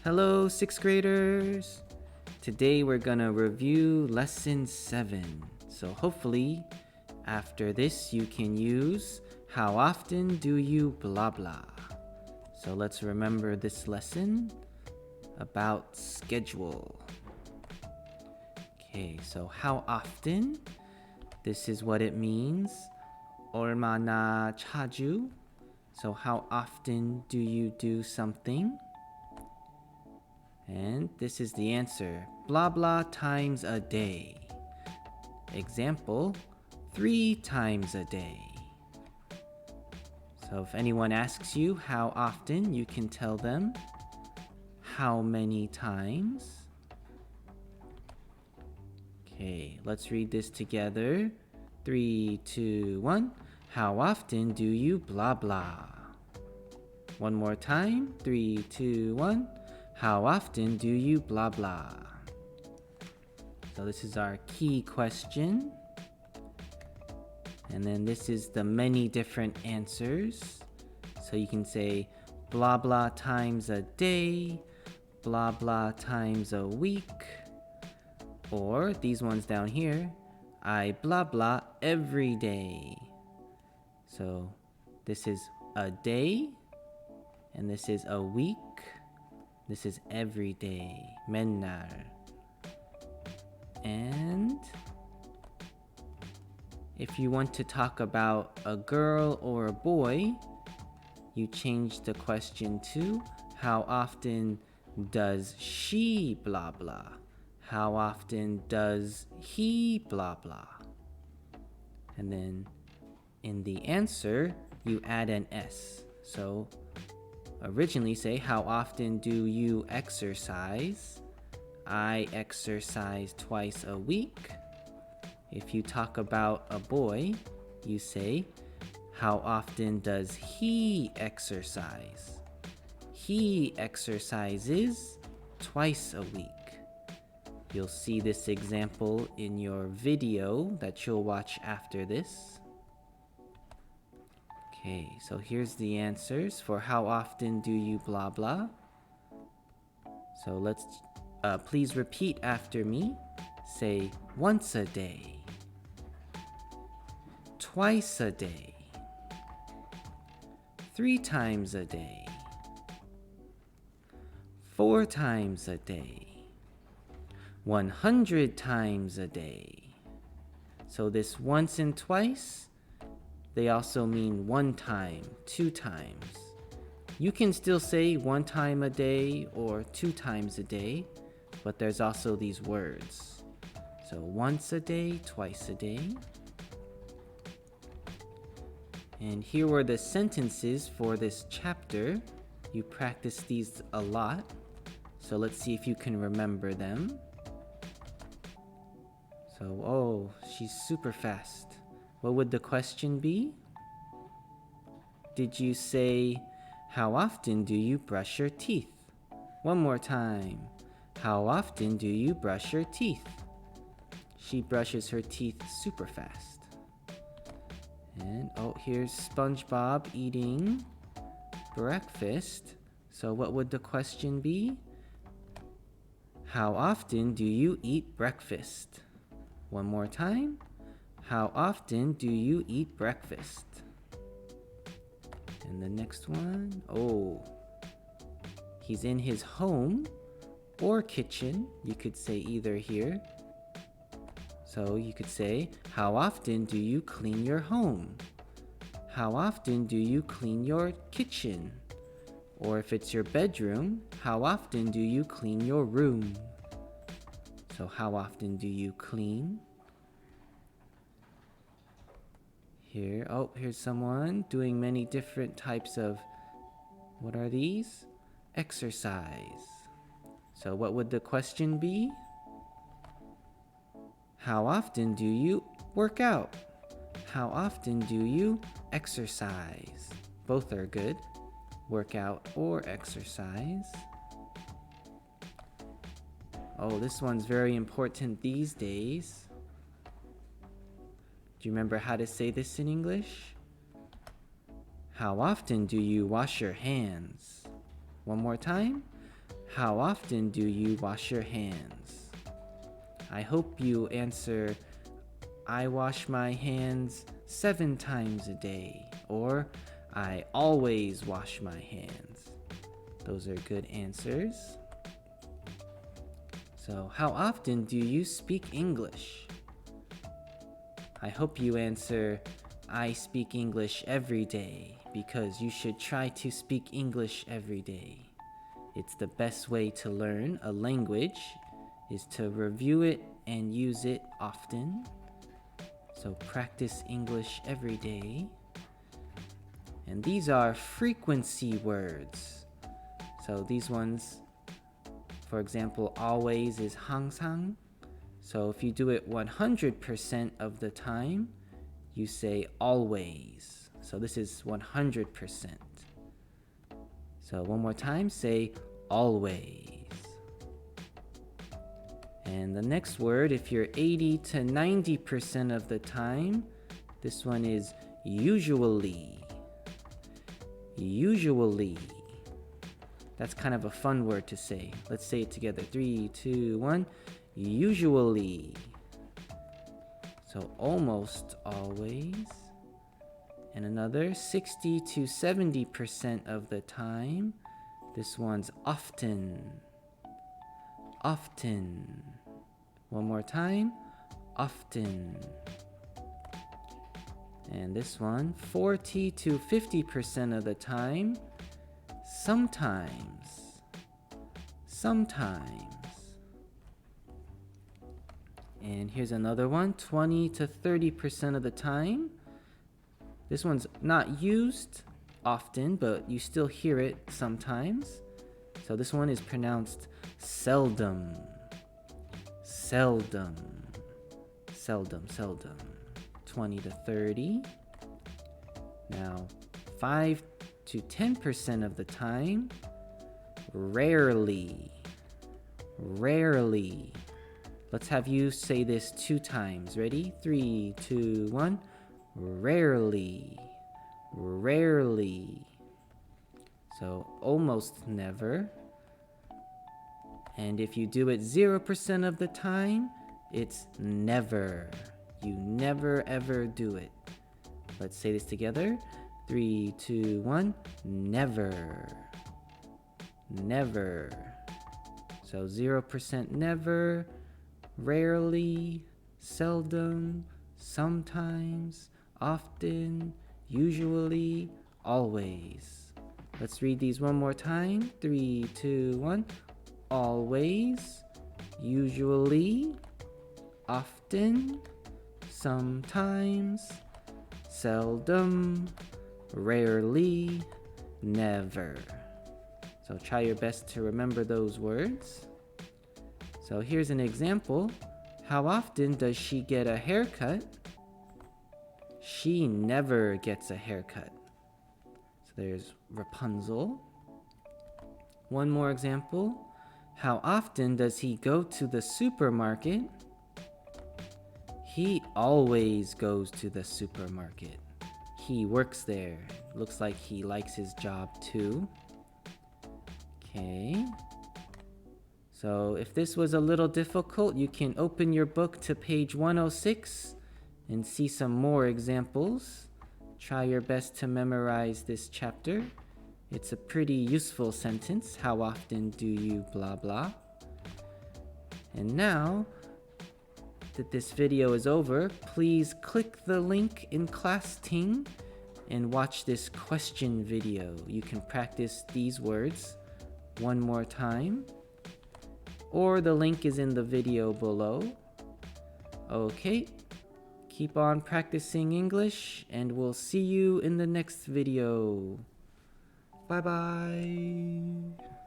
Hello, sixth graders! Today we're gonna review lesson 7. So hopefully, after this you can use how often do you blah blah. So let's remember this lesson about schedule. Okay, so how often? This is what it means. 얼마나 자주? So how often do you do something? And this is the answer. Blah blah times a day. Example, 3 times a day. So if anyone asks you how often, you can tell them how many times. Okay, let's read this together. 3, 2, 1. How often do you blah blah? One more time. 3, 2, 1. How often do you blah blah? So this is our key question. And then this is the many different answers. So you can say blah blah times a day, blah blah times a week, or these ones down here, I blah blah every day. So this is a day, and this is a week. This is every day, 맨날. And if you want to talk about a girl or a boy, you change the question to how often does she blah blah? How often does he blah blah? And then in the answer, you add an S. So originally say, how often do you exercise? I exercise twice a week. If you talk about a boy, you say, how often does he exercise? He exercises twice a week. You'll see this example in your video that you'll watch after this. Okay, so here's the answers for how often do you blah blah. So let's please repeat after me. Say once a day, twice a day, 3 times a day, 4 times a day, 100 times a day. So this once and twice, they also mean 1 time, 2 times. You can still say 1 time a day or 2 times a day, but there's also these words. So once a day, twice a day. And here were the sentences for this chapter. You practice these a lot, so let's see if you can remember them. So, oh, she's super fast. What would the question be? Did you say, how often do you brush your teeth? One more time. How often do you brush your teeth? She brushes her teeth super fast. And, oh, here's SpongeBob eating breakfast. So what would the question be? How often do you eat breakfast? One more time. How often do you eat breakfast? And the next one, oh, he's in his home or kitchen. You could say either here. So you could say, how often do you clean your home? How often do you clean your kitchen? Or if it's your bedroom, how often do you clean your room? So how often do you clean? Here, oh, here's someone doing many different types of, what are these? Exercise. So what would the question be? How often do you work out? How often do you exercise? Both are good. Workout or exercise. Oh, this one's very important these days. Do you remember how to say this in English? How often do you wash your hands? One more time. how often do you wash your hands? I hope you answer, I wash my hands 7 times a day, or I always wash my hands. Those are good answers. So, how often do you speak English? I hope you answer, I speak English every day, because you should try to speak English every day. It's the best way to learn a language is to review it and use it often. So practice English every day. And these are frequency words. So these ones, for example, always is 항상. So if you do it 100% of the time, you say always. So this is 100%. So one more time, say always. And the next word, if you're 80 to 90% of the time, this one is usually. Usually. That's kind of a fun word to say. Let's say it together. 3, 2, 1. Usually. So almost always. And another 60 to 70% of the time, this one's often. Often. One more time. Often. And this one, 40 to 50% of the time, sometimes. Sometimes. And here's another one, 20 to 30% of the time. This one's not used often, but you still hear it sometimes. So this one is pronounced seldom. Seldom. Seldom, seldom. 20 to 30. Now, 5 to 10% of the time, rarely. Rarely. Let's have you say this 2 times. Ready? 3, 2, 1. Rarely. Rarely. So almost never. And if you do it 0% of the time, it's never. You never ever do it. Let's say this together. 3, 2, 1. Never. Never. So 0% never, rarely, seldom, sometimes, often, usually, always. Let's read these one more time. 3, 2, 1. Always, usually, often, sometimes, seldom, rarely, never. So try your best to remember those words. So here's an example. How often does she get a haircut? She never gets a haircut. So there's Rapunzel. One more example. How often does he go to the supermarket? He always goes to the supermarket. He works there. Looks like he likes his job too. Okay. So if this was a little difficult, you can open your book to page 106 and see some more examples. Try your best to memorize this chapter. It's a pretty useful sentence. How often do you blah blah? And now that this video is over, please click the link in class Ting and watch this question video. You can practice these words one more time, or the link is in the video below. Okay, keep on practicing English, and we'll see you in the next video. Bye bye.